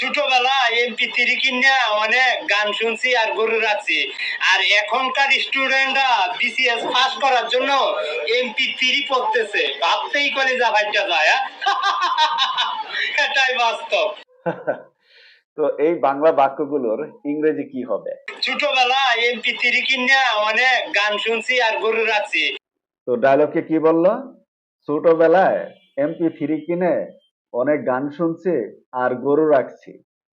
ছোটবেলায় MP3 কিনা অনেক গান শুনছি আর গরু রাখছি। আর এখনকার স্টুডেন্টরা BCS পাস করার জন্য MP3 পড়তেছে। ভাবতেই কলিজা ফাইটা যায়। এটাই বাস্তব। তো এই বাংলা বাক্যগুলোর ইংরেজি কি হবে? ছোটবেলায় MP3 কিনা অনেক গান শুনছি আর গরু রাখছি। তো ডায়লগে কি বললো? ছোটবেলায় MP3 কিনে অনেক গান শুনছি আর গরু রাখছি।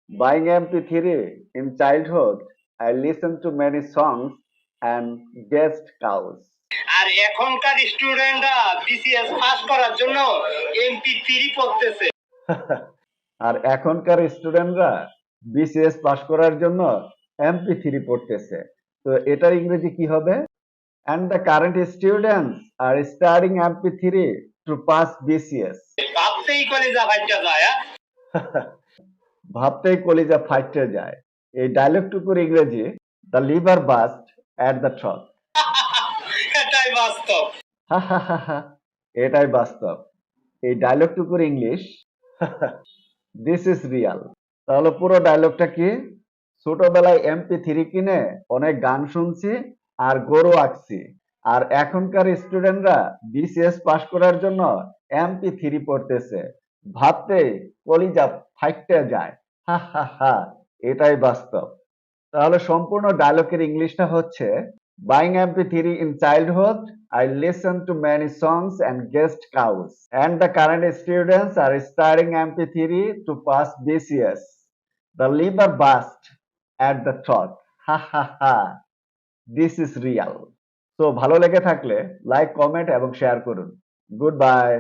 Buying MP3 in childhood, I listened to many songs and guessed cows. আর এখনকার স্টুডেন্টরা BCS পাস করার জন্য MP3 পড়তেছে। আর এখনকার স্টুডেন্টরা BCS পাস করার জন্য MP3 পড়তেছে। তো এটার ইংরেজি কি হবে? And the current students are studying MP3 to pass BCS. ভাবতেই কলিজা ফাইটা যায়। ভাবতেই কলিজা ফাইটে যায়। এই ডায়লগটুকুর ইংরেজি the liver bust at the truth. এটাই বাস্তব। এটাই বাস্তব। এই ডায়লগটুকুর ইংলিশ দিস ইজ রিয়াল। তাহলে পুরো ডায়লগটা কি? ছোটবেলায় MP3 কিনে অনেক গান শুনছি আর গরু আঁকছি। আর এখনকার স্টুডেন্টরা BCS পাস করার জন্য MP3 পড়তেছে। ভাবতে কলিজা ফাইটে যায়। এটাই বাস্তব। তাহলে সম্পূর্ণ ডায়লগের ইংলিশটা হচ্ছে Buying MP3 in childhood, I listened to many songs and guessed cows. And the current students are studying MP3 to pass BCS. The liver burst at the thought. This is real. So ভালো লেগে থাকলে like, comment এবং share করুন। Good bye.